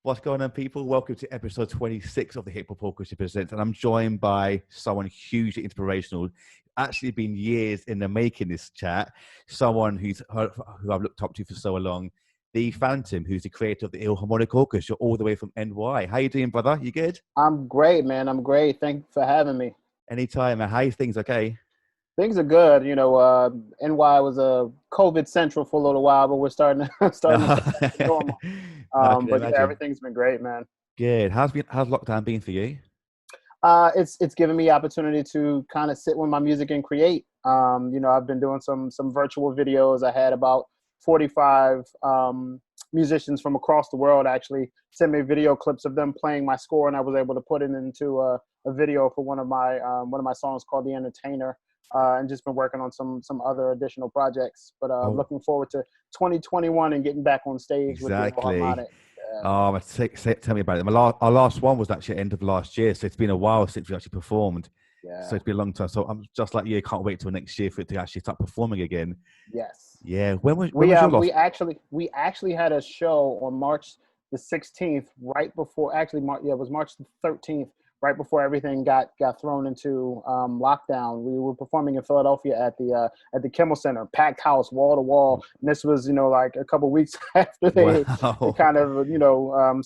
What's going on, people? Welcome to episode 26 of the Hip Hop Orchestra Presents, and I'm joined by someone hugely inspirational. Actually, been years in the making this chat. Someone who I've looked up to for so long, the Phantom, who's the creator of the Illharmonic Orchestra, all the way from NY. How you doing, brother? You good? I'm great, man. I'm great. Thank you for having me. Anytime, man. How are things? Okay. Things are good. NY was a COVID central for a little while, but we're starting to starting to No, get back to normal. no, I can But yeah, imagine. everything's been great, man. Good. How's lockdown been for you? It's given me opportunity to kind of sit with my music and create. I've been doing some virtual videos. I had about 45 musicians from across the world actually send me video clips of them playing my score, and I was able to put it into a video for one of my songs called "The Entertainer." And just been working on some other additional projects. But Oh, looking forward to 2021 and getting back on stage with the exactly. Illharmonic. Yeah, Oh, tell me about it. Our last one was actually end of last year, so it's been a while since we actually performed. So yeah, it's been a long time. So I'm just like you, can't wait till next year for it to actually start performing again. yes. Yeah. When We was your um last? we actually had a show on March the 16th, right before it was March the 13th, right before everything got thrown into lockdown. We were performing in Philadelphia at the Kimmel Center, packed house, wall to wall. And this was like a couple weeks after they Wow. kind of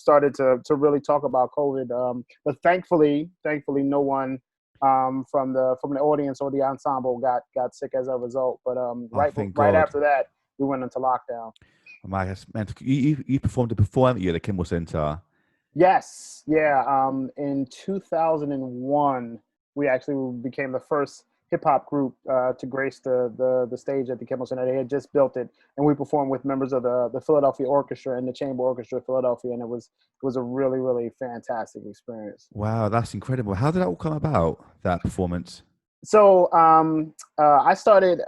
started to really talk about COVID. But thankfully, no one from the audience or the ensemble got sick as a result. But Oh, thank right God. after that, we went into lockdown. Oh, my, man, you performed it before, haven't you, at the Kimmel Center? Yes, yeah. In 2001, we actually became the first hip hop group to grace the stage at the Kimmel Center. They had just built it, and we performed with members of the Philadelphia Orchestra and the Chamber Orchestra of Philadelphia, and it was a really really fantastic experience. Wow, that's incredible. How did that all come about? That performance? So I started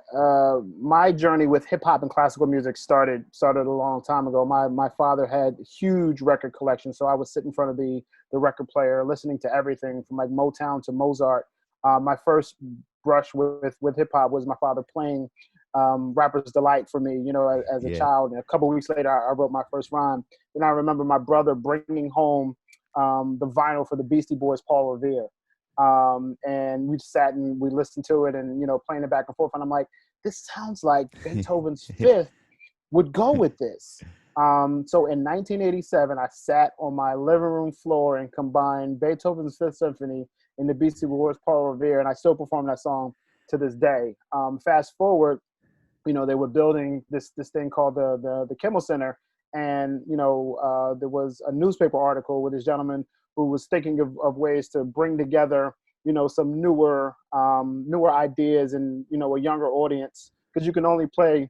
my journey with hip hop and classical music started a long time ago. My father had huge record collection, so I would sit in front of the record player, listening to everything from like Motown to Mozart. My first brush with hip hop was my father playing "Rapper's Delight" for me, as a Yeah. child. And a couple of weeks later, I wrote my first rhyme. Then I remember my brother bringing home the vinyl for the Beastie Boys' Paul Revere. And we sat and we listened to it and playing it back and forth, and I'm like, this sounds like Beethoven's Fifth would go with this. So in 1987 I sat on my living room floor and combined Beethoven's Fifth Symphony and the Beastie Boys' Paul Revere, and I still perform that song to this day. Fast forward, they were building this thing called the Kimmel Center, and there was a newspaper article with this gentleman who was thinking of ways to bring together some newer ideas and a younger audience, because you can only play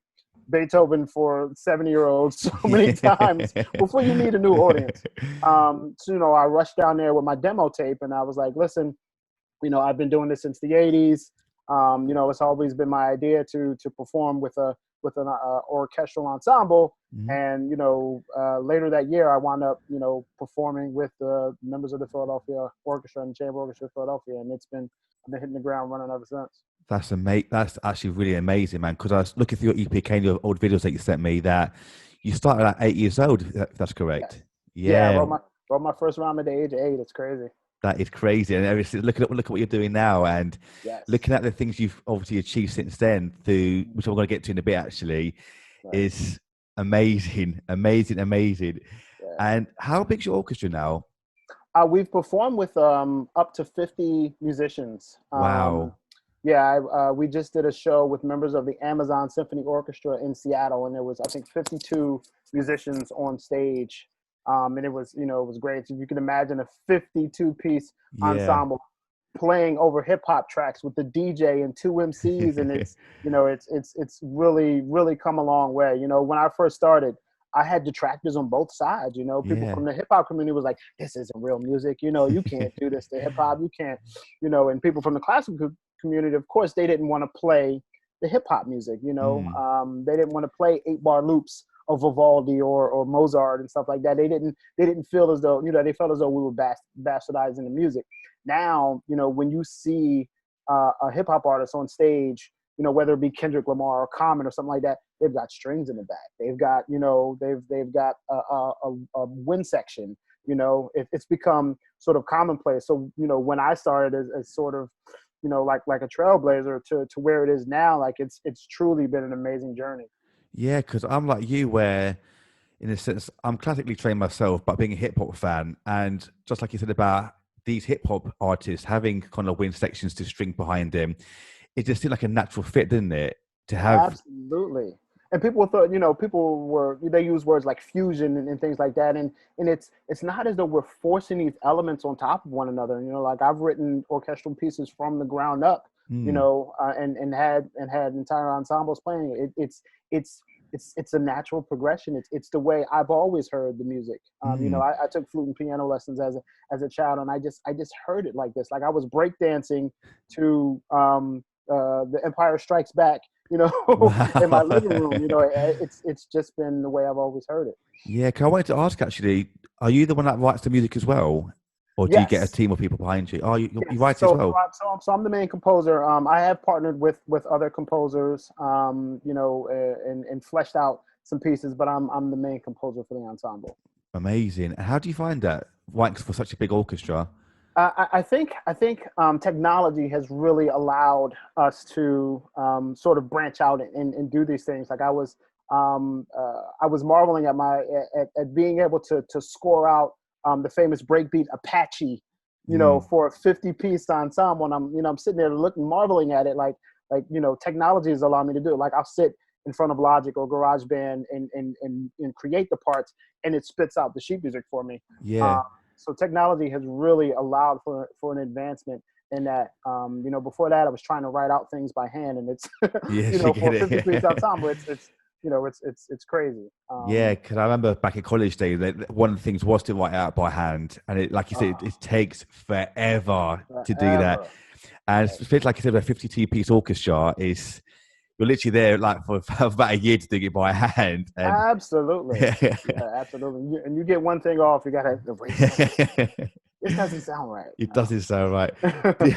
Beethoven for 70-year-olds so many times before you need a new audience. So I rushed down there with my demo tape and I was like, listen, I've been doing this since the 80s. It's always been my idea to perform with an orchestral ensemble. Mhm. And later that year, I wound up performing with the members of the Philadelphia Orchestra and Chamber Orchestra of Philadelphia, and I've been hitting the ground running ever since. That's amazing. That's actually really amazing, man. Because I was looking through your EPK and your old videos that you sent me, that you started at 8 years old. If that's Yes. correct. Yeah, I Yeah, wrote my first rhyme at the age of 8. It's crazy. that is crazy. And obviously, look at what you're doing now, and Yes. looking at the things you've obviously achieved since then, through which I'm going to get to in a bit, actually, Right. is amazing, amazing, amazing. Yeah. And how big's your orchestra now? We've performed with up to 50 musicians. Wow. Yeah, we just did a show with members of the Amazon Symphony Orchestra in Seattle, and there was, I think, 52 musicians on stage, and it was great. So you can imagine a 52-piece Yeah. ensemble playing over hip hop tracks with the DJ and two MCs, and it's really really come a long way. When I first started, I had detractors on both sides. People Yeah. from the hip hop community was like, "This isn't real music. You can't do this to hip hop. You can't." And people from the classical community, of course, they didn't want to play the hip hop music. Mm. They didn't want to play 8-bar loops of Vivaldi or Mozart and stuff like that. They didn't feel as though they felt as though we were bastardizing the music. Now, when you see a hip hop artist on stage, whether it be Kendrick Lamar or Common or something like that, they've got strings in the back. They've got, they've got a wind section. It's become sort of commonplace. So, when I started as sort of, like a trailblazer to where it is now, like it's truly been an amazing journey. Yeah, because I'm like you, where in a sense I'm classically trained myself, but being a hip hop fan, and just like you said about these hip hop artists having kind of wind sections to string behind them, it just seemed like a natural fit, didn't it? To have, Absolutely. And people thought, they use words like fusion and things like that. And it's not as though we're forcing these elements on top of one another. Like I've written orchestral pieces from the ground up, mm, and had entire ensembles playing it. It's a natural progression. It's the way I've always heard the music. mm. I took flute and piano lessons as a child, and I just heard it like this. Like I was breakdancing to the Empire Strikes Back, in my Wow. living room. It's just been the way I've always heard it. Yeah, 'cause I wanted to ask actually, are you the one that writes the music as well? Or do you get a Yes. team of people behind you? Oh, you Yes. write as well. So I'm the main composer. I have partnered with other composers, and fleshed out some pieces, but I'm the main composer for the ensemble. Amazing. And how do you find that writing for such a big orchestra? I think technology has really allowed us to sort of branch out and do these things. Like I was marveling at being able to score out the famous breakbeat Apache, Mm, for a 50-piece ensemble. And I'm sitting there marveling at it, technology has allowed me to do it. Like I'll sit in front of Logic or GarageBand and create the parts, and it spits out the sheet music for me. yeah. Uh, so technology has really allowed for an advancement in that. Before that, I was trying to write out things by hand, and it's Yes, you for get a 50-piece it. ensemble, it's crazy. Yeah, because I remember back in college days, that one of the things was to write out by hand, and it, like you said, uh, it takes forever to do that. Forever. And it's feels like you said, a 52-piece orchestra is you're literally there like for about a year to do it by hand, and Absolutely. Yeah, absolutely. And you get one thing off, you gotta erase the whole thing. This doesn't sound right. it doesn't sound right. Did,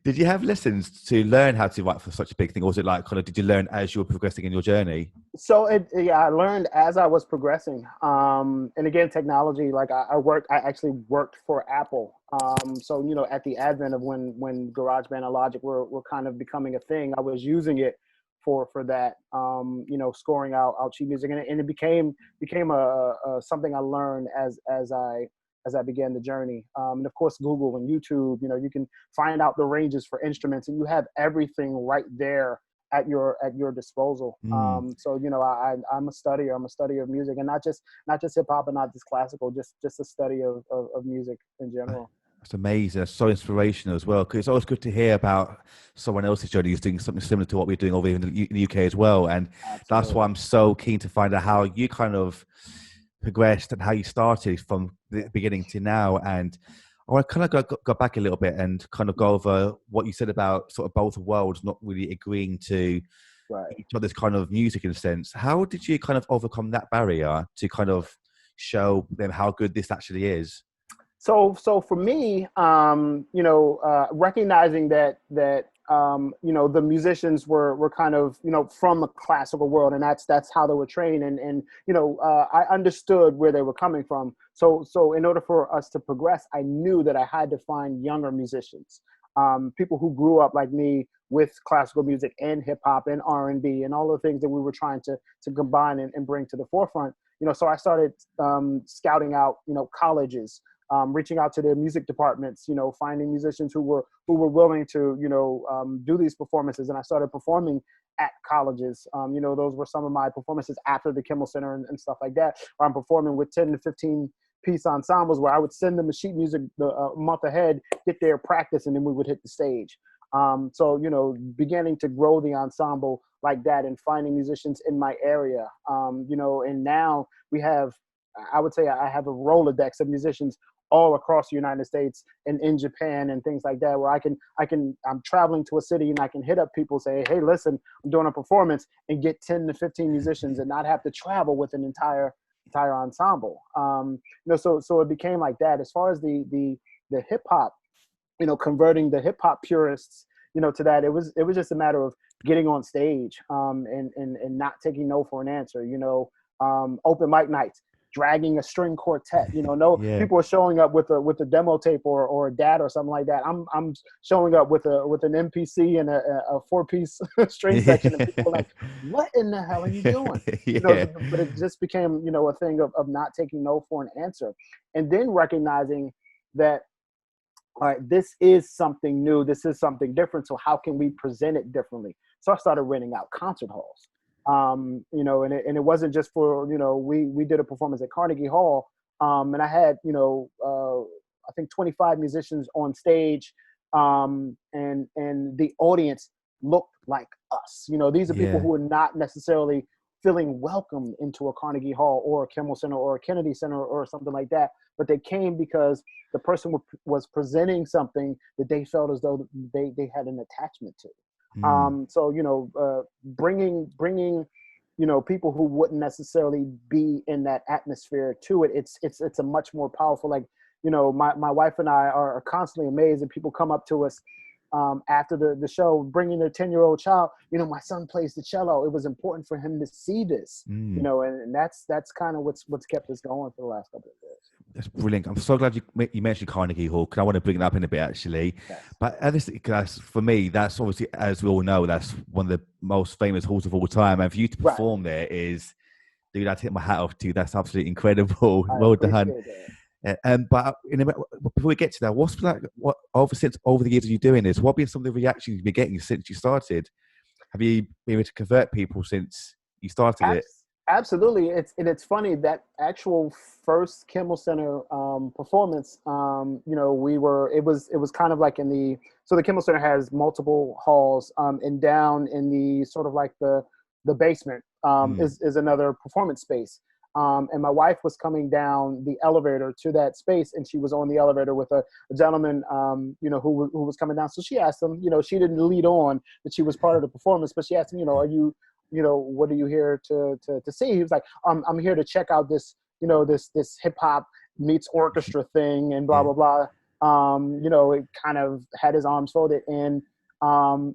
did you have lessons to learn how to write for such a big thing, or was it like kind of did you learn as you were progressing in your journey? So I learned as I was progressing. And again, technology, like I actually worked for Apple. So, at the advent of when GarageBand and Logic were kind of becoming a thing, I was using it for that, scoring out sheet music. And it became a something I learned as I began the journey. And of course, Google and YouTube, you can find out the ranges for instruments, and you have everything right there at your disposal. Mm. So I'm a studier. I'm a studier of music, and not just hip hop, and not just classical, just a study of music in general. That's amazing. That's so inspirational as well. Because it's always good to hear about someone else's journey who's doing something similar to what we're doing over in the UK as well. And that's why Absolutely. I'm so keen to find out how you kind of progressed and how you started from the beginning to now. And I want to kind of go back a little bit and kind of go over what you said about sort of both worlds not really agreeing to Right. each other's kind of music in a sense. How did you kind of overcome that barrier to kind of show them how good this actually is? So for me, recognizing that the musicians were kind of from the classical world, and that's how they were trained, and I understood where they were coming from. So in order for us to progress, I knew that I had to find younger musicians, people who grew up like me with classical music and hip hop and R&B and all the things that we were trying to combine and bring to the forefront. So I started scouting out colleges, reaching out to their music departments, finding musicians who were willing to, do these performances. And I started performing at colleges. Those were some of my performances after the Kimmel Center and stuff like that, where I'm performing with 10 to 15 piece ensembles, where I would send them the sheet music a month ahead, get their practice, and then we would hit the stage. So, beginning to grow the ensemble like that and finding musicians in my area, and now we have, I would say I have a Rolodex of musicians all across the United States and in Japan and things like that, where I'm traveling to a city and I can hit up people, say, hey, listen, I'm doing a performance, and get 10 to 15 musicians and not have to travel with an entire ensemble. So it became like that. As far as the hip hop, converting the hip hop purists, to that, it was just a matter of getting on stage, and not taking no for an answer. Open mic nights. dragging a string quartet. No Yeah. people are showing up with a demo tape or a DAT or something like that. I'm showing up with an MPC and a 4-piece string section, and people are like, "What in the hell are you doing?" Yeah. But it just became a thing of not taking no for an answer, and then recognizing that, all right, this is something new. This is something different. So how can we present it differently? So I started renting out concert halls. And it wasn't just for, we did a performance at Carnegie Hall. And I had, I think 25 musicians on stage. And the audience looked like us. These are people Yeah. who are not necessarily feeling welcome into a Carnegie Hall or a Kimmel Center or a Kennedy Center or something like that. But they came because the person was presenting something that they felt as though they had an attachment to. So bringing people who wouldn't necessarily be in that atmosphere to it, it's a much more powerful. Like, my wife and I are constantly amazed that people come up to us after the show, bringing their 10-year-old child. My son plays the cello. It was important for him to see this. And that's kind of what's kept us going for the last couple of years. That's brilliant. I'm so glad you mentioned Carnegie Hall, because I want to bring it up in a bit, actually. Yes. But for me, that's obviously, as we all know, that's one of the most famous halls of all time. And for you to perform there is, dude, I take my hat off to you. That's absolutely incredible. Well done. But before we get to that, what's like, over the years of you doing this, what have been some of the reactions you've been getting since you started? Have you been able to convert people since you started it? Absolutely. It's funny, that actual first Kimmel Center performance, it was kind of like so the Kimmel Center has multiple halls, and down in the sort of like the basement is another performance space. And my wife was coming down the elevator to that space, and she was on the elevator with a gentleman, who was coming down. So she asked him, she didn't lead on that she was part of the performance, but she asked him, are you, what are you here to see? He was like, I'm here to check out this, this hip hop meets orchestra thing and blah, blah, blah. It kind of had his arms folded, and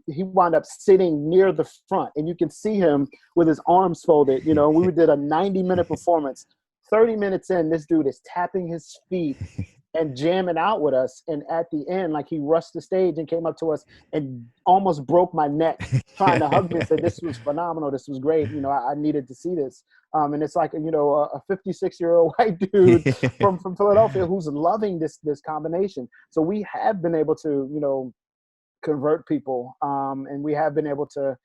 he wound up sitting near the front, and you can see him with his arms folded. We did a 90-minute performance. 30 minutes in, this dude is tapping his feet and jamming out with us. And at the end, like, he rushed the stage and came up to us and almost broke my neck trying to hug me and said, "This was phenomenal. This was great. I needed to see this." And it's like, a 56-year-old white dude from Philadelphia who's loving this combination. So we have been able to, convert people, and we have been able to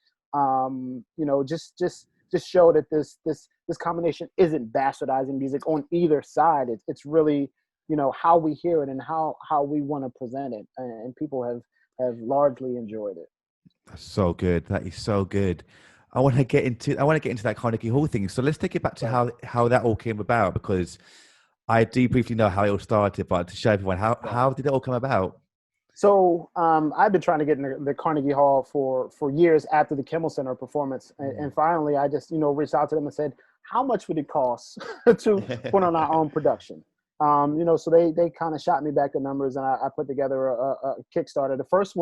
just show that this combination isn't bastardizing music on either side. It's really how we hear it and how we want to present it, and people have largely enjoyed it. That's so good. That is so good. I want to get into that Carnegie Hall thing. So let's take it back to how that all came about, because I do briefly know how it all started, but to show everyone, how did it all come about? So I've been trying to get in the Carnegie Hall for years after the Kimmel Center performance. And finally, I just, reached out to them and said, how much would it cost to put on our own production? So they kind of shot me back the numbers, and I put together a Kickstarter. The first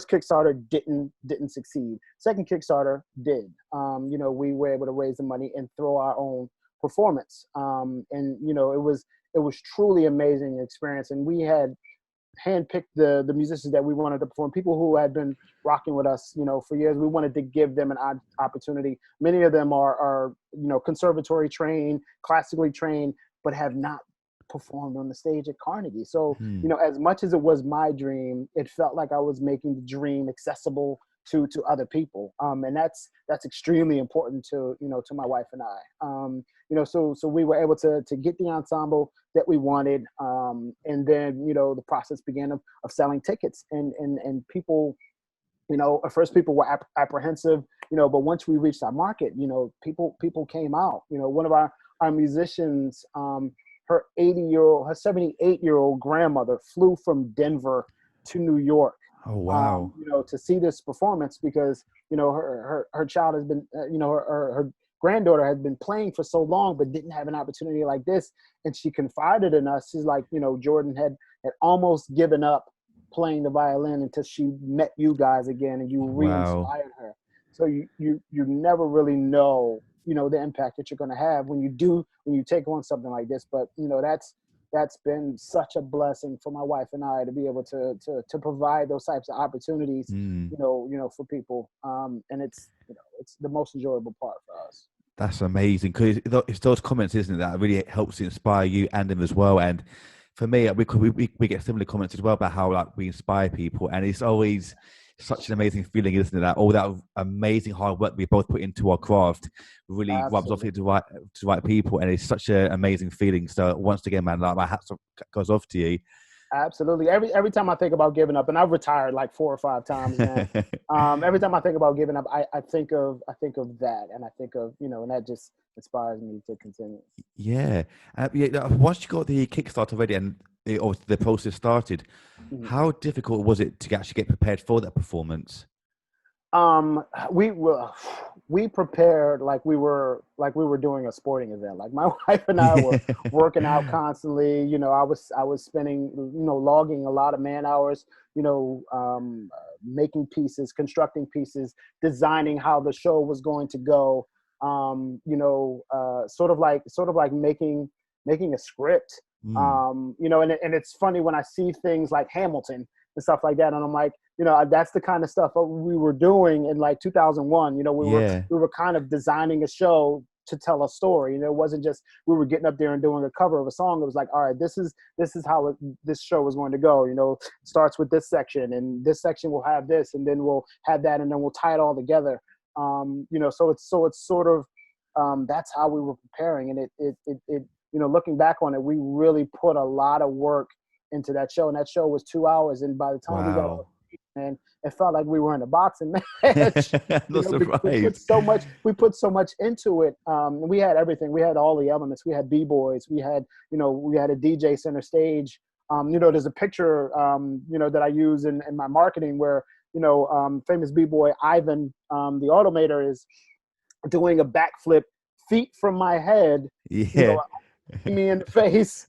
Kickstarter didn't succeed. Second Kickstarter did. We were able to raise the money and throw our own performance. And it was truly amazing experience. And we had handpicked the musicians that we wanted to perform, people who had been rocking with us, for years. We wanted to give them an opportunity. Many of them are conservatory trained, classically trained, but have not performed on the stage at Carnegie. So, as much as it was my dream, it felt like I was making the dream accessible to other people. And that's extremely important to my wife and I. So we were able to get the ensemble that we wanted. And then, the process began of selling tickets, and people, at first people were apprehensive, but once we reached our market, people came out. One of our musicians, her 78-year-old grandmother flew from Denver to New York. Oh, wow. To see this performance, because, her child has been, her granddaughter had been playing for so long, but didn't have an opportunity like this. And she confided in us. She's like, Jordan had almost given up playing the violin until she met you guys again, and you re-inspired her. So you never really know the impact that you're going to have when you take on something like this. But that's been such a blessing for my wife and I to be able to provide those types of opportunities, for people. And it's the most enjoyable part for us. That's amazing, because it's those comments, isn't it, that really helps to inspire you and them as well. And for me, we get similar comments as well about how like we inspire people, and it's always such an amazing feeling, isn't it? That all that amazing hard work we both put into our craft really rubs off into the right people, and it's such an amazing feeling. So once again, man, like my hats goes off to you. Absolutely. Every time I think about giving up, and I've retired like 4 or 5 times, man. Every time I think about giving up, I think of that, and I think of and that just inspires me to continue. Yeah. Once you got the Kickstarter ready and the process started, how difficult was it to actually get prepared for that performance? We prepared like we were doing a sporting event. Like my wife and I were working out constantly. I was spending, logging a lot of man hours, making pieces, constructing pieces, designing how the show was going to go. Sort of like making a script. And it's funny when I see things like Hamilton and stuff like that, and I'm like, that's the kind of stuff we were doing in like 2001. We were kind of designing a show to tell a story. It wasn't just we were getting up there and doing a cover of a song. It was like, all right, this is how this show is going to go. It starts with this section, and this section will have this, and then we'll have that, and then we'll tie it all together. So it's sort of that's how we were preparing, and it looking back on it, we really put a lot of work into that show, and that show was 2 hours, and by the time we got, and it felt like we were in a boxing match. We put so much into it. We had everything. We had all the elements. We had b-boys. We had a DJ center stage. There's a picture that I use in my marketing where famous b-boy Ivan, the automator, is doing a backflip feet from my head. Me in the face.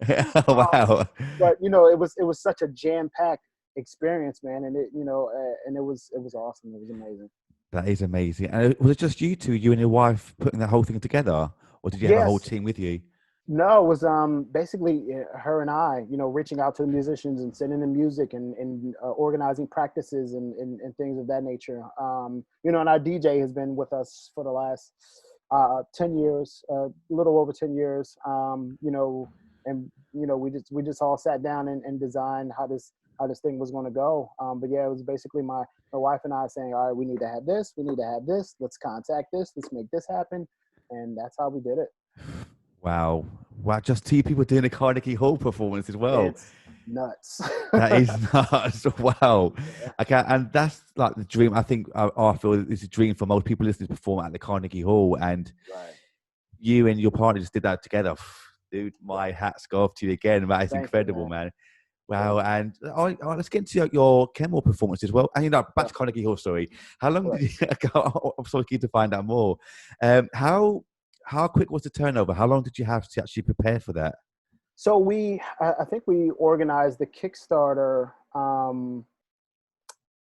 Wow. But it was such a jam-packed experience, man, and it was awesome. It was amazing. That is amazing. And was it just you and your wife, putting that whole thing together, or did you have a whole team with you? No, it was basically her and I, reaching out to the musicians and sending them music and organizing practices and things of that nature. And our DJ has been with us for the last 10 years, a little over 10 years. We just all sat down and designed how this thing was going to go. But yeah, it was basically my wife and I saying, all right, we need to have this, let's contact this, let's make this happen. And that's how we did it. Wow. Just 2 people doing a Carnegie Hall performance as well. It's nuts. That is nuts. Wow. Okay, and that's like the dream. I think I feel it's a dream for most people listening to perform at the Carnegie Hall, and you and your partner just did that together. Dude, my hats go off to you again. That is incredible, man. Wow. And let's get into your Kimmel performance as well. And back to Carnegie Hall, sorry. How long did you I'm so keen to find out more. How quick was the turnover? How long did you have to actually prepare for that? So I think we organized the Kickstarter.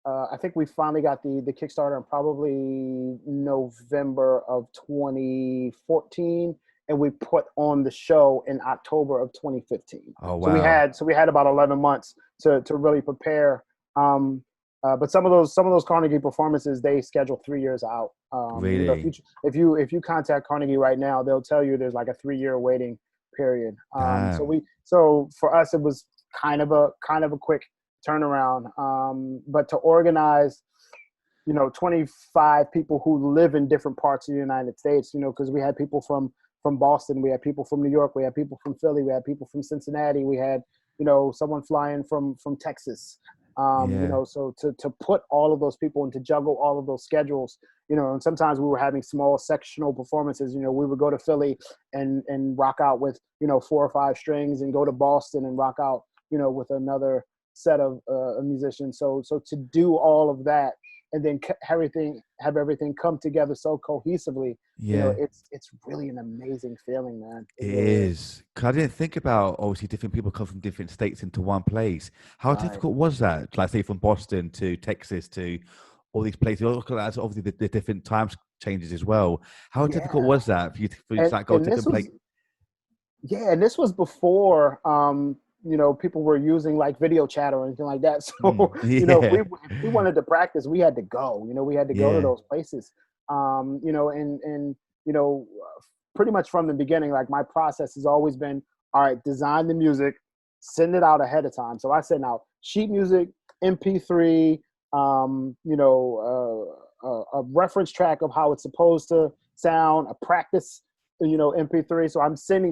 I think we finally got the Kickstarter in probably November of 2014, and we put on the show in October of 2015. Oh wow! So we had about 11 months to really prepare. But some of those Carnegie performances, they schedule 3 years out. Really? If you contact Carnegie right now, they'll tell you there's like a 3-year waiting period. So for us, it was kind of a quick turnaround. But to organize, 25 people who live in different parts of the United States, because we had people from Boston, we had people from New York, we had people from Philly, we had people from Cincinnati, we had someone flying from Texas. So to put all of those people and to juggle all of those schedules, and sometimes we were having small sectional performances. We would go to Philly and rock out with 4 or 5 strings, and go to Boston and rock out with another set of musicians. So to do all of that and then have everything come together so cohesively, it's really an amazing feeling, man. It is. Because I didn't think about, obviously, different people come from different states into one place. How difficult was that? Like, say, from Boston to Texas to all these places. Obviously, the different time changes as well. How difficult Yeah. was that for you to like go And to this complete? was, yeah, and this was before, people were using like video chat or anything like that. So, Yeah, if we wanted to practice, we had to go. We had to go to yeah. those places. And pretty much from the beginning, like my process has always been, all right, design the music, send it out ahead of time. So I send out sheet music, MP3, a reference track of how it's supposed to sound, a practice MP3.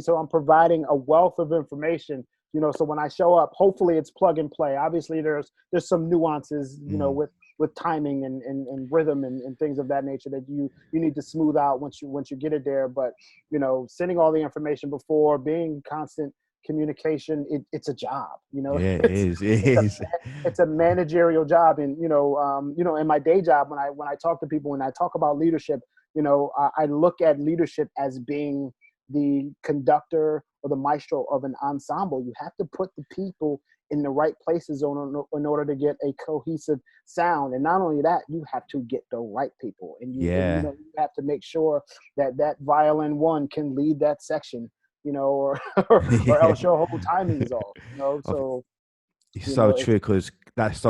So I'm providing a wealth of information, so when I show up, hopefully it's plug and play. Obviously there's some nuances, Mm. with timing and rhythm and things of that nature that you need to smooth out once you get it there. But sending all the information before, being in constant communication, it's a job. Yeah, it it's is. It it's a is. it's a managerial job. And in my day job, when I talk to people, when I talk about leadership, I look at leadership as being the conductor or the maestro of an ensemble. You have to put the people in the right places in order to get a cohesive sound. And not only that, you have to get the right people, and Yeah. you have to make sure that violin one can lead that section, or or Yeah. else your whole timing's off. Of- So It's so it's true because that's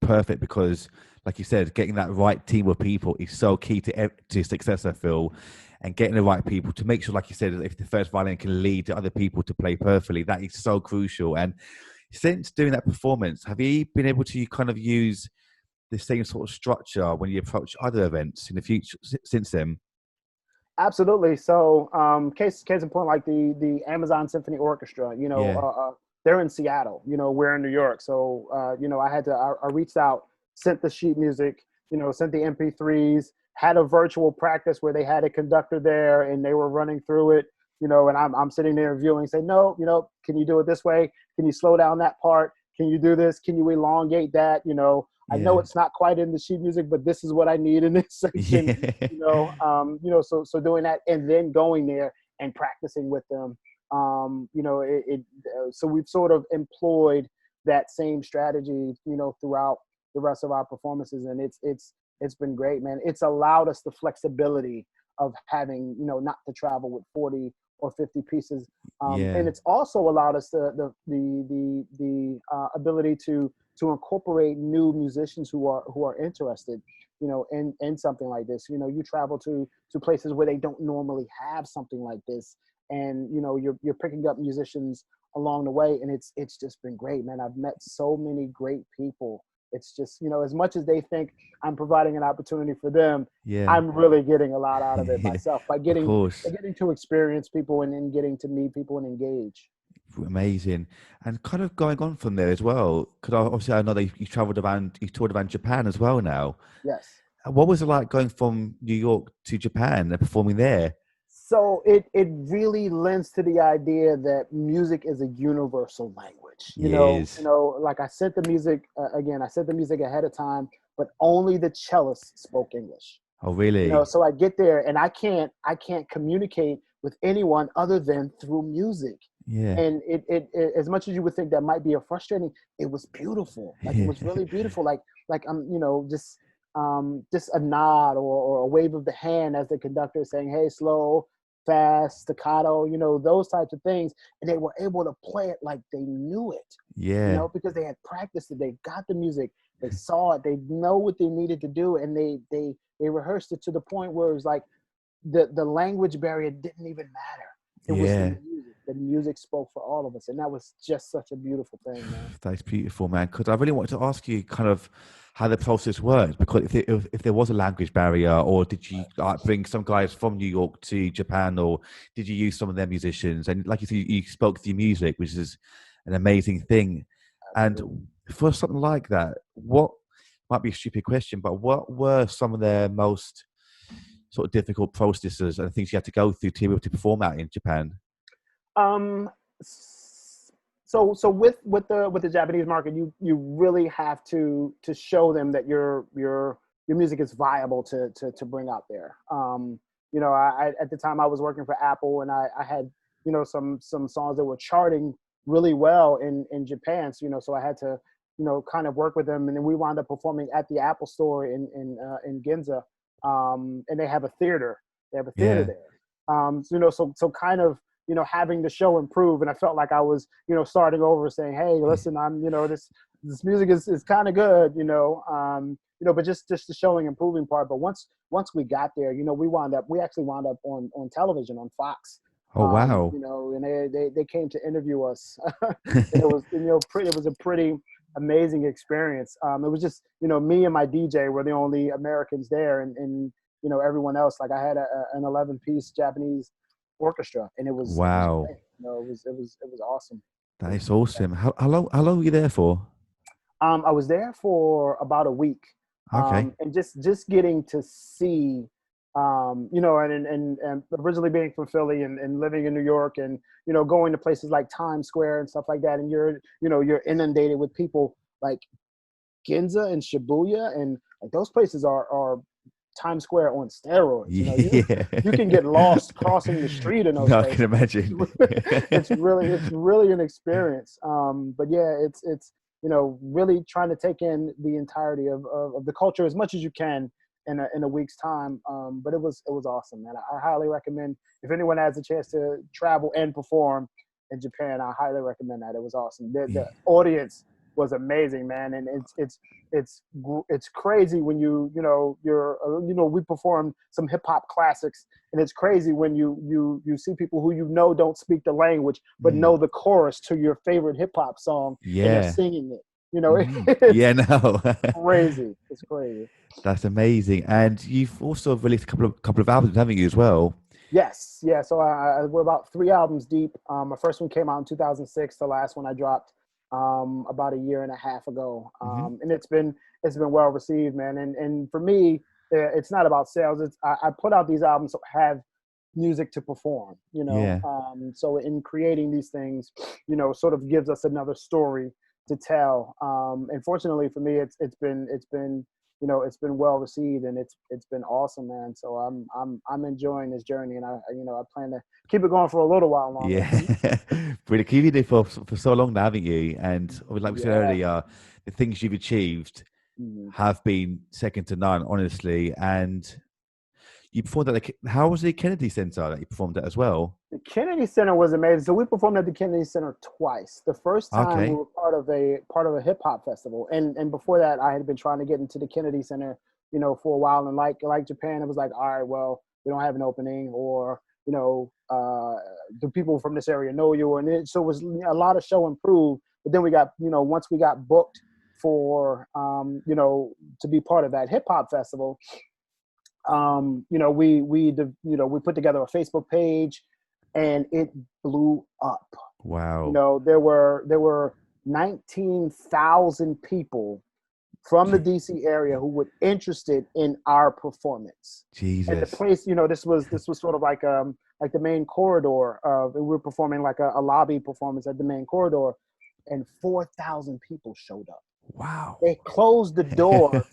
perfect because, like you said, getting that right team of people is so key to success. I feel, and getting the right people to make sure, like you said, if the first violin can lead the other people to play perfectly, that is so crucial. And since doing that performance, have you been able to kind of use the same sort of structure when you approach other events in the future since then? Absolutely. So, case in point, like the Amazon Symphony Orchestra, Yeah, they're in Seattle. We're in New York. So, I reached out, sent the sheet music, sent the MP3s, had a virtual practice where they had a conductor there and they were running through it. And I'm sitting there viewing, say, no, can you do it this way? Can you slow down that part? Can you do this? Can you elongate that? I know yeah, it's not quite in the sheet music, but this is what I need in this section. yeah, So doing that and then going there and practicing with them. So we've sort of employed that same strategy, throughout the rest of our performances, and it's been great, man. It's allowed us the flexibility of having, not to travel with 40 or 50 pieces, yeah, and it's also allowed us the ability to incorporate new musicians who are interested, in something like this. You travel to places where they don't normally have something like this, and you're picking up musicians along the way, and it's just been great, man. I've met so many great people. It's just, as much as they think I'm providing an opportunity for them, yeah. I'm really getting a lot out of it myself by Of getting by course. getting to experience people and then getting to meet people and engage. Amazing. And kind of going on from there as well, because obviously I know that you traveled around, you toured around Japan as well now. Yes. What was it like going from New York to Japan and performing there? So it really lends to the idea that music is a universal language. Yeah, it is. Like I sent the music, I sent the music ahead of time, but only the cellist spoke English. Oh, really? So I get there and I can't communicate with anyone other than through music. Yeah. And it as much as you would think that might be a frustrating, it was beautiful. Like it Yeah. was really beautiful. Like I'm, just a nod or a wave of the hand as the conductor is saying, hey, slow, fast, staccato, those types of things. And they were able to play it like they knew it, Yeah. because they had practiced it, they got the music, they saw it, they know what they needed to do, and they rehearsed it to the point where it was like the language barrier didn't even matter. It was the Yeah. music. The music spoke for all of us, and that was just such a beautiful thing, man. That's beautiful, man. Because I really wanted to ask you kind of how the process worked. Because if there was a language barrier, or did you bring some guys from New York to Japan, or did you use some of their musicians? And like you said, you spoke through music, which is an amazing thing. And Absolutely. for something like that, what might be a stupid question, but what were some of their most sort of difficult processes and things you had to go through to be able to perform out in Japan? Um, so with the Japanese market, you really have to show them that your music is viable to bring out there. I at the time I was working for Apple, and I had some songs that were charting really well in Japan. So I had to kind of work with them, and then we wound up performing at the Apple store in Ginza. and they have a theater. They have a theater Yeah. there. So kind of, having the show improve, and I felt like I was, starting over, saying, "Hey, listen, I'm, this music is kind of good, but just the showing improving part. But once we got there, we actually wound up on television on Fox. Oh, wow. And they came to interview us, and it was, it was a pretty amazing experience. It was just, me and my DJ were the only Americans there, and everyone else, like, I had an 11-piece Japanese orchestra, and it was Wow. great. It was awesome. That is awesome. How long were you there for? I was there for about a week, Okay. and just getting to see, and originally being from Philly and living in New York, and going to places like Times Square and stuff like that, and you're inundated with people like Ginza and Shibuya, and like those places are Times Square on steroids. Yeah. You can get lost crossing the street in those No, I places. can imagine. It's really an experience. But yeah, it's really trying to take in the entirety of the culture as much as you can in a week's time. But it was awesome, man. I highly recommend, if anyone has a chance to travel and perform in Japan, I highly recommend that. It was awesome. The audience was amazing, man, and it's crazy when we performed some hip hop classics, and it's crazy when you see people who don't speak the language but know the chorus to your favorite hip hop song, and they're Yeah. singing it. It's Yeah, no. crazy. It's crazy. That's amazing. And you've also released a couple of albums, haven't you, as well? Yes, yeah. So we're about 3 albums deep. My first one came out in 2006. The last one I dropped about a year and a half ago, Hmm. and it's been well received, man. And for me, it's not about sales. I put out these albums to have music to perform. Yeah. So in creating these things, sort of gives us another story to tell. And fortunately for me, it's been it's been well received, and it's been awesome, man. So I'm enjoying this journey, and I plan to keep it going for a little while longer. Yeah. Brilliant. You've been there for so long now, haven't you? And like we said Yeah. earlier, the things you've achieved Mhm. have been second to none, honestly. And you performed at how was the Kennedy Center that you performed at as well? The Kennedy Center was amazing. So we performed at the Kennedy Center twice. The first time we Okay. were part of a hip hop festival, and before that, I had been trying to get into the Kennedy Center, for a while. And like Japan, it was like, all right, well, we don't have an opening, or do people from this area know you? And so it was a lot of show and prove. But then we got, once we got booked for, to be part of that hip hop festival, we put together a Facebook page, and it blew up. Wow. There were 19,000 people from the DC area who were interested in our performance. And the Jesus. place, this was sort of like the main corridor of, we were performing like a lobby performance at the main corridor, and 4,000 people showed up. Wow. They closed the door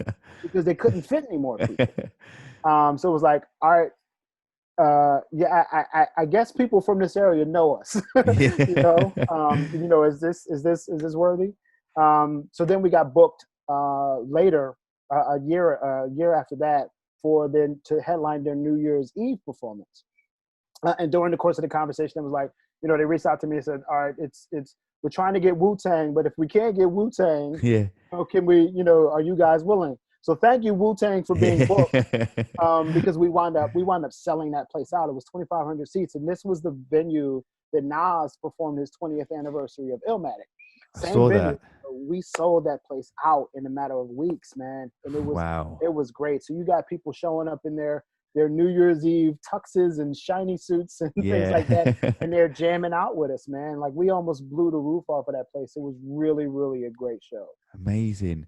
because they couldn't fit any more people. So it was like, all right, I guess people from this area know us. Is this worthy? So then we got booked later, a year after that, for them to headline their New Year's Eve performance. And during the course of the conversation, it was like, they reached out to me and said, all right, we're trying to get Wu-Tang, but if we can't get Wu-Tang, Yeah. can we, are you guys willing? So thank you, Wu-Tang, for being booked, because we wound up selling that place out. It was 2,500 seats, and this was the venue that Nas performed his 20th anniversary of Illmatic. I saw Venue. that. We sold that place out in a matter of weeks, man, and it was great. So you got people showing up in their New Year's Eve tuxes and shiny suits and things like that, and they're jamming out with us, man. Like, we almost blew the roof off of that place. It was really, really a great show. Amazing.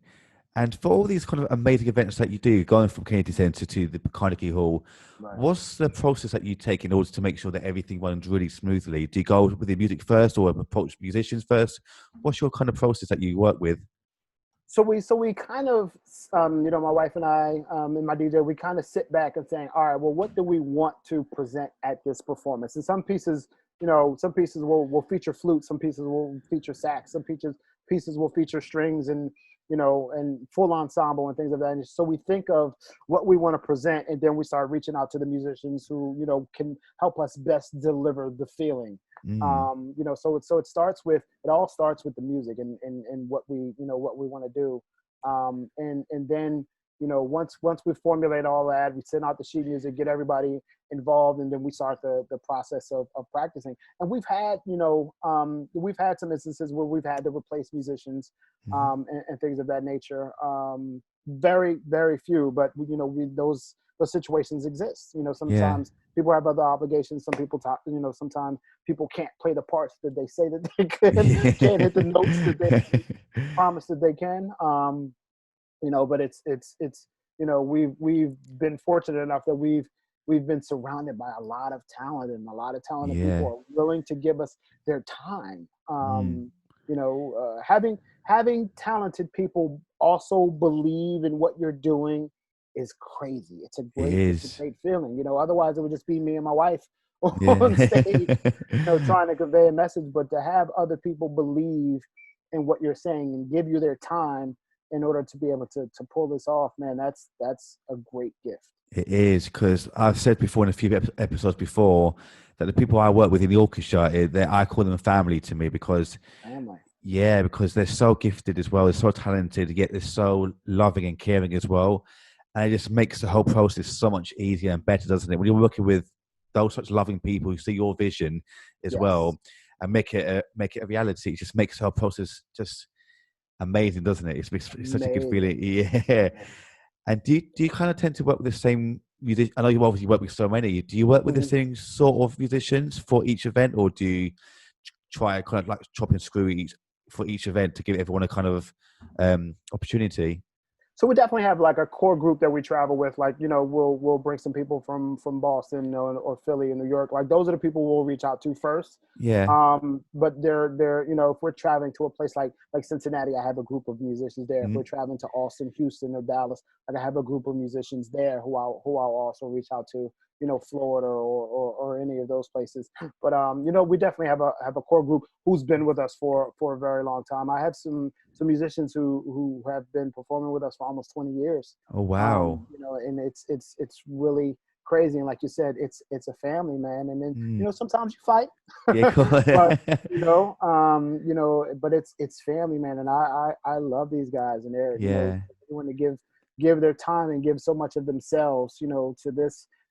And for all these kind of amazing events that you do, going from Kennedy Center to the Carnegie Hall, Right. what's the process that you take in order to make sure that everything runs really smoothly? Do you go with the music first, or approach musicians first? What's your kind of process that you work with? So we kind of, my wife and I, and my DJ, we kind of sit back and saying, all right, well, what do we want to present at this performance? And some pieces will feature flute, some pieces will feature sax, some pieces will feature strings, and and full ensemble and things of that. And so we think of what we want to present, and then we start reaching out to the musicians who, can help us best deliver the feeling. So it all starts with the music and what we want to do. And then, once we formulate all that, we send out the sheet music, get everybody involved, and then we start the process of practicing. And we've had some instances where we've had to replace musicians, and things of that nature. Very, very few, but those situations exist. Sometimes people have other obligations. Some people talk, sometimes people can't play the parts that they say that they can, can't hit the notes that they promise that they can. But it's we've been fortunate enough that we've been surrounded by a lot of talent, and a lot of talented people are willing to give us their time. Having talented people also believe in what you're doing is crazy. It's a great feeling. Otherwise it would just be me and my wife on stage, trying to convey a message. But to have other people believe in what you're saying and give you their time in order to be able to pull this off, man, that's a great gift. It is, because I've said before in a few episodes before that the people I work with in the orchestra, I call them family to me, because family. Yeah, because they're so gifted as well. They're so talented, yet they're so loving and caring as well. And it just makes the whole process so much easier and better, doesn't it? When you're working with those such loving people who see your vision as well and make it a reality, it just makes the whole process just amazing, doesn't it? It's such a good feeling. Yeah. And do you kind of tend to work with the same musicians? I know you obviously work with so many. Do you work with the same sort of musicians for each event, or do you try kind of like chop and screw for each event to give everyone a kind of opportunity? So we definitely have like a core group that we travel with. Like, we'll bring some people from Boston, or Philly and New York. Like, those are the people we'll reach out to first. Yeah. But they're if we're traveling to a place like Cincinnati, I have a group of musicians there. If we're traveling to Austin, Houston, or Dallas, like, I have a group of musicians there who I'll also reach out to. Florida or any of those places. But we definitely have a core group who's been with us for a very long time. I have some musicians who have been performing with us for almost 20 years. Oh wow. And it's really crazy. And like you said, it's a family, man. And then sometimes you fight. Yeah, cool. But it's family, man. And I love these guys, and they're willing to give their time and give so much of themselves, to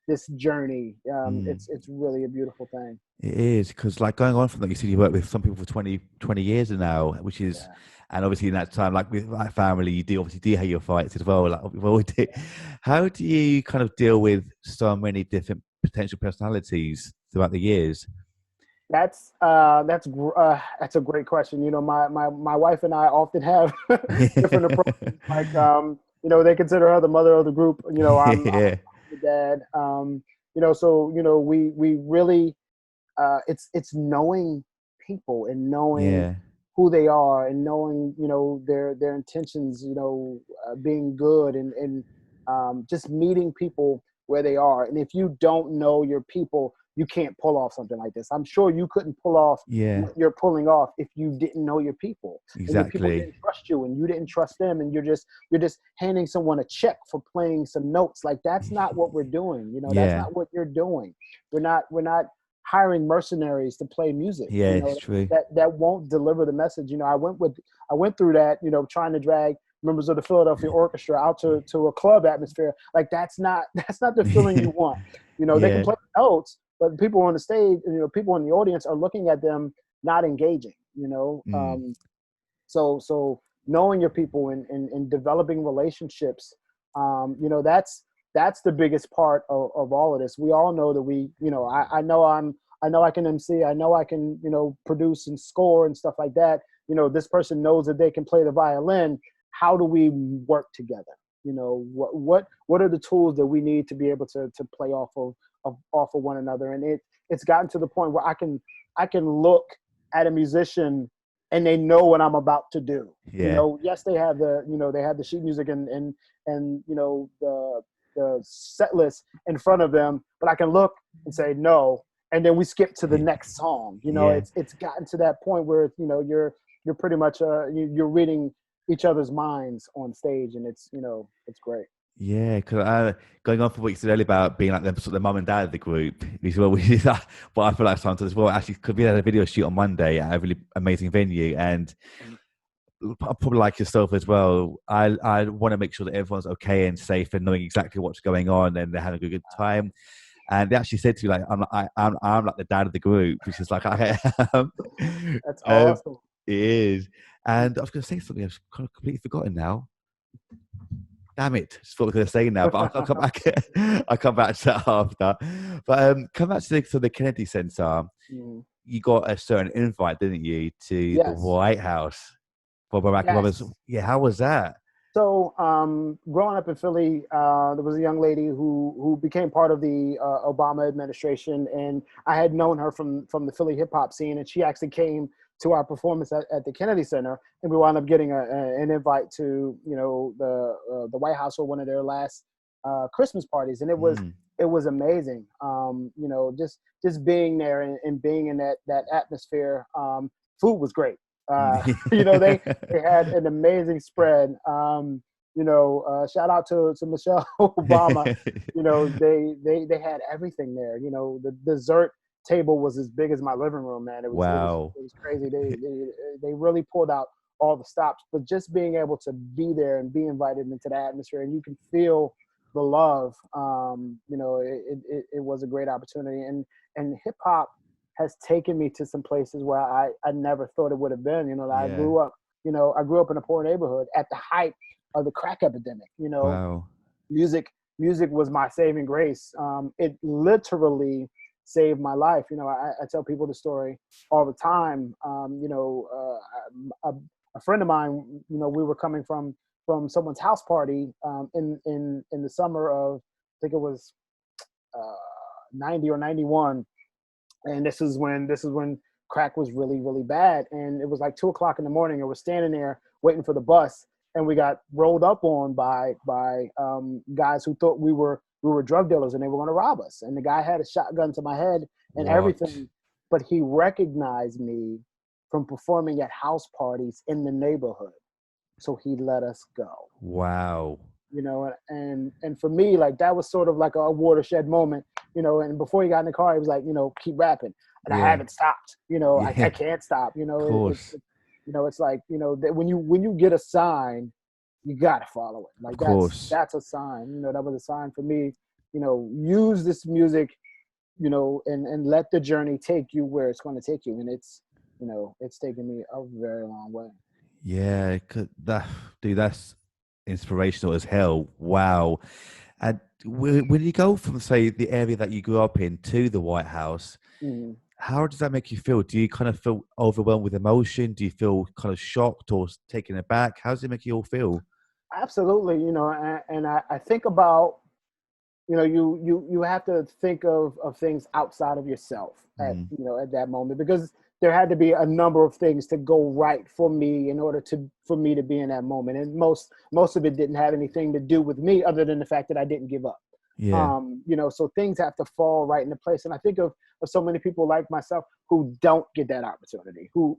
this journey. It's really a beautiful thing. It is, because like going on from that, you said you work with some people for 20 years now, which is, and obviously in that time, like with my family, you do have your fights as well. Like we always do. How do you kind of deal with so many different potential personalities throughout the years? That's a great question. My wife and I often have different approaches. Like, they consider her the mother of the group. I'm the dad. We really, it's knowing people and knowing who they are, and knowing, their intentions, being good, and just meeting people where they are. And if you don't know your people, you can't pull off something like this. I'm sure you couldn't pull off what you're pulling off if you didn't know your people. Exactly. And your people didn't trust you, and you didn't trust them, and you're just handing someone a check for playing some notes. Like, that's not what we're doing. That's not what you're doing. We're not hiring mercenaries to play music. Yeah, it's true. That won't deliver the message. I went through that, trying to drag members of the Philadelphia Orchestra out to a club atmosphere. Like, that's not the feeling you want. They can play notes, but people on the stage, people in the audience are looking at them, not engaging. So knowing your people and developing relationships, that's the biggest part of all of this. We all know that I know I can MC, I know I can, produce and score and stuff like that. This person knows that they can play the violin. How do we work together? What are the tools that we need to be able to play off of one another? And it's gotten to the point where I can look at a musician and they know what I'm about to do. Yes, they have the sheet music and the set list in front of them, but I can look and say no, and then we skip to the next song. It's gotten to that point where you're pretty much you're reading each other's minds on stage, and it's it's great. Yeah, because going on for what you said earlier about being like the mum and dad of the group, is well, what I feel like sometimes as well. Actually, because we had a video shoot on Monday at a really amazing venue, and probably like yourself as well. I want to make sure that everyone's okay and safe and knowing exactly what's going on and they're having a good time. And they actually said to you like, I'm like the dad of the group, which is like I am. That's awesome. It is. And I was going to say something I've kind of completely forgotten now. Damn it! Just what I was going to say now, but I'll come back. I'll come back to that after. But come back to the Kennedy Center. Mm. You got a certain invite, didn't you, to the Yes. White House for Barack Obama's? Yeah, how was that? So, growing up in Philly, there was a young lady who became part of the Obama administration, and I had known her from the Philly hip hop scene, and she actually came to our performance at the Kennedy Center, and we wound up getting an invite to the White House for one of their last Christmas parties, and it was amazing. Just being there and being in that atmosphere. Food was great. They had an amazing spread. Shout out to Michelle Obama. They had everything there. The dessert table was as big as my living room, man. It was crazy. They really pulled out all the stops, but just being able to be there and be invited into the atmosphere, and you can feel the love. It was a great opportunity, and hip hop has taken me to some places where I never thought it would have been. I grew up in a poor neighborhood at the height of the crack epidemic. Wow. Music was my saving grace. It literally saved my life. I tell people the story all the time. A friend of mine, we were coming from someone's house party in the summer of, I think it was 90 or 91. And this is when crack was really, really bad. And it was like 2:00 in the morning, and we're standing there waiting for the bus, and we got rolled up on by guys who thought we were drug dealers and they were going to rob us. And the guy had a shotgun to my head and everything, but he recognized me from performing at house parties in the neighborhood. So he let us go. Wow. And for me, like, that was sort of like a watershed moment, and before he got in the car, he was like, keep rapping. And I haven't stopped, I can't stop, Of course. It's like, that when you get a sign, you got to follow it. Like, that's a sign, that was a sign for me, use this music, and let the journey take you where it's going to take you. And it's taken me a very long way. Yeah, that's inspirational as hell. Wow. And when you go from, say, the area that you grew up in to the White House, how does that make you feel? Do you kind of feel overwhelmed with emotion? Do you feel kind of shocked or taken aback? How does it make you all feel? Absolutely. And I think about, you have to think of things outside of yourself at that moment, because there had to be a number of things to go right for me in order for me to be in that moment. And most of it didn't have anything to do with me other than the fact that I didn't give up. Yeah. So things have to fall right into place. And I think of so many people like myself who don't get that opportunity, who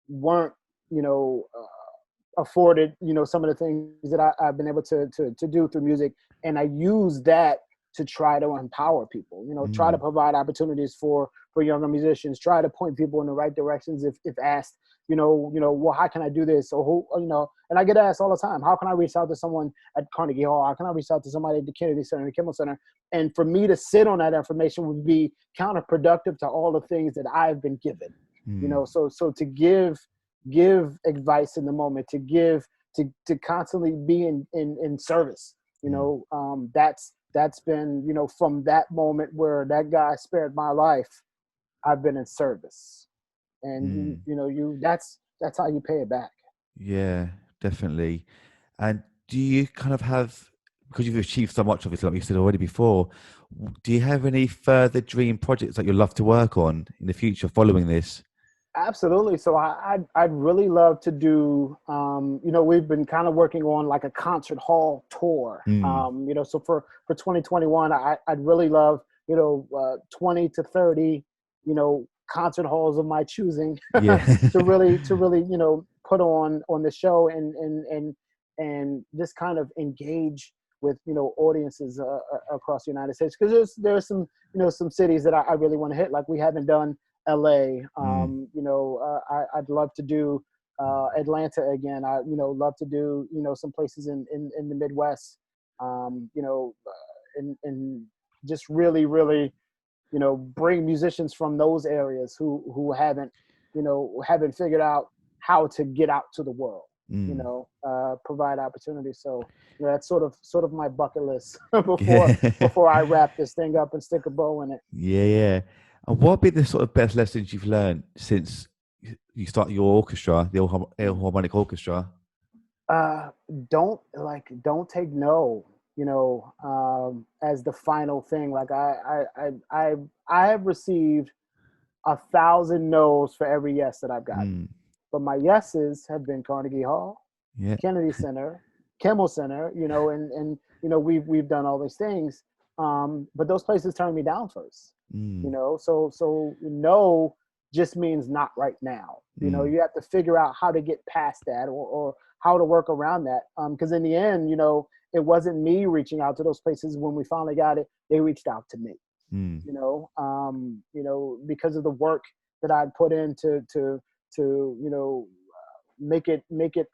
weren't, afforded, some of the things that I've been able to do through music. And I use that to try to empower people, try to provide opportunities for younger musicians, try to point people in the right directions if asked, well, how can I do this? Or and I get asked all the time, how can I reach out to someone at Carnegie Hall? How can I reach out to somebody at the Kennedy Center, the Kimmel Center? And for me to sit on that information would be counterproductive to all the things that I've been given, so to give advice in the moment, to constantly be in service, that's been, from that moment where that guy spared my life, I've been in service. And that's how you pay it back. Yeah, definitely. And do you kind of have, because you've achieved so much, obviously, like you said already before, do you have any further dream projects that you'd love to work on in the future following this? Absolutely. So I'd really love to do, we've been kind of working on like a concert hall tour, so for 2021, I'd really love, 20 to 30, concert halls of my choosing Yeah. to really, put on the show and just kind of engage with audiences across the United States, because there's some some cities that I really want to hit, like we haven't done LA. I'd love to do Atlanta again. I love to do some places in the Midwest, and just really bring musicians from those areas who haven't figured out how to get out to the world. Provide opportunities. So that's sort of my bucket list before I wrap this thing up and stick a bow in it. Yeah. And what have been the sort of best lessons you've learned since you started your orchestra, the Illharmonic Orchestra? Don't take no, as the final thing. Like I have received 1,000 no's for every yes that I've gotten. But my yeses have been Carnegie Hall, Kennedy Center, Kimmel Center, and we've done all these things. But those places turned me down first. So no just means not right now. You have to figure out how to get past that or how to work around that. Because in the end, it wasn't me reaching out to those places. When we finally got it, they reached out to me. Because of the work that I'd put in to make it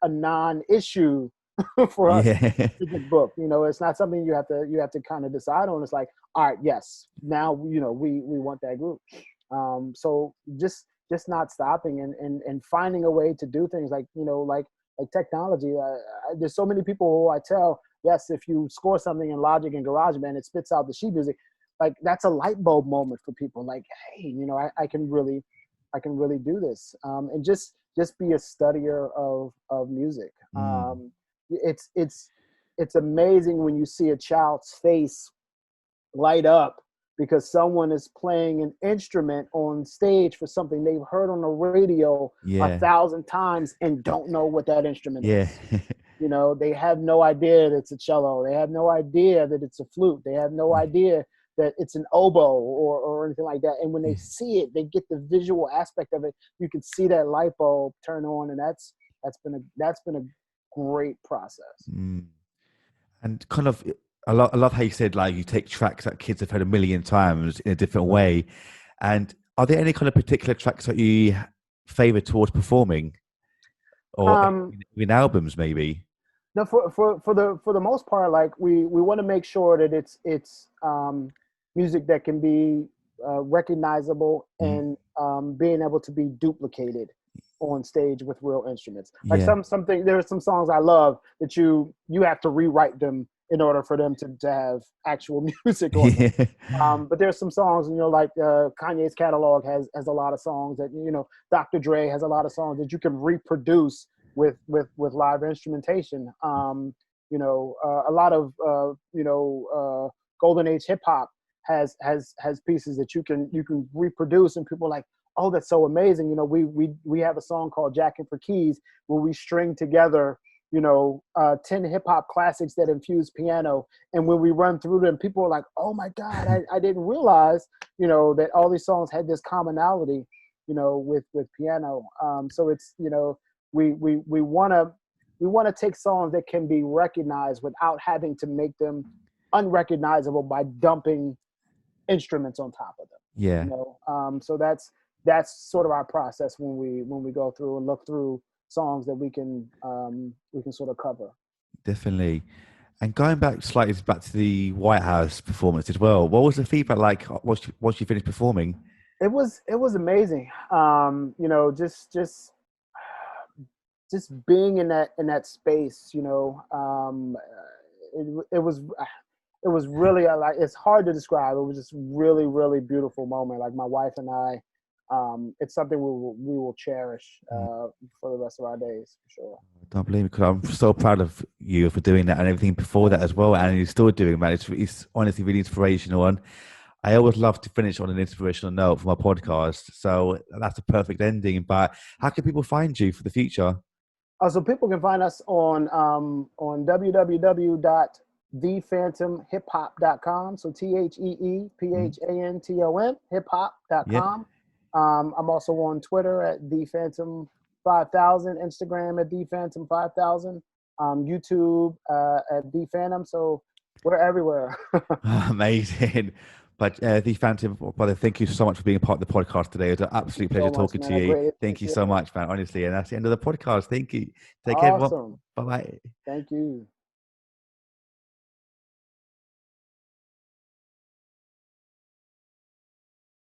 a non-issue for us to get booked. It's not something you have to kind of decide on. It's like, all right, yes, now we want that group. So just not stopping and finding a way to do things like technology. There's so many people who I tell, yes, if you score something in Logic and GarageBand, it spits out the sheet music. Like, that's a light bulb moment for people. Like, hey, I can really do this. And just be a studier of music. It's amazing when you see a child's face light up because someone is playing an instrument on stage for something they've heard on the radio 1,000 times and don't know what that instrument is. They have no idea that it's a cello. They have no idea that it's a flute. They have no idea that it's an oboe or anything like that. And when they see it, they get the visual aspect of it. You can see that light bulb turn on, and that's been a great process. And kind of, I love how you said, like, you take tracks that kids have heard a million times in a different way. And are there any kind of particular tracks that you favor towards performing, or in albums maybe? No, for the most part, like we want to make sure that it's music that can be recognizable and being able to be duplicated on stage with real instruments. Like there are some songs I love that you have to rewrite them in order for them to have actual music on them. But there's some songs, like Kanye's catalog has a lot of songs that, Dr. Dre has a lot of songs that you can reproduce with live instrumentation. A lot of golden age hip hop has pieces that you can reproduce, and people are like, oh, that's so amazing. We have a song called Jacking for Keys where we string together 10 hip hop classics that infuse piano, and when we run through them, people are like, oh my God, I didn't realize that all these songs had this commonality with piano. So it's we want to take songs that can be recognized without having to make them unrecognizable by dumping instruments on top of them. So that's sort of our process when we go through and look through songs that we can sort of cover. Definitely. And going back to the White House performance as well, what was the feedback like once you finished performing? It was amazing. Just being in that space, it was really like, it's hard to describe. It was just really, really beautiful moment. Like, my wife and I, it's something we will cherish for the rest of our days, for sure. Don't believe me, because I'm so proud of you for doing that and everything before that as well, and you're still doing that. It's honestly really inspirational, and I always love to finish on an inspirational note for my podcast. So that's a perfect ending. But how can people find you for the future? So people can find us on www.thephantomhiphop.com. So TheePhantom hiphop.com. I'm also on Twitter at The Phantom 5000, Instagram at the Phantom 5000, YouTube at the Phantom. So we're everywhere. Amazing. But the Phantom, brother, thank you so much for being a part of the podcast today. It was an absolute pleasure talking to you. Thank you so much, man. Honestly, and that's the end of the podcast. Thank you. Take care, everyone. Awesome. Bye bye. Thank you.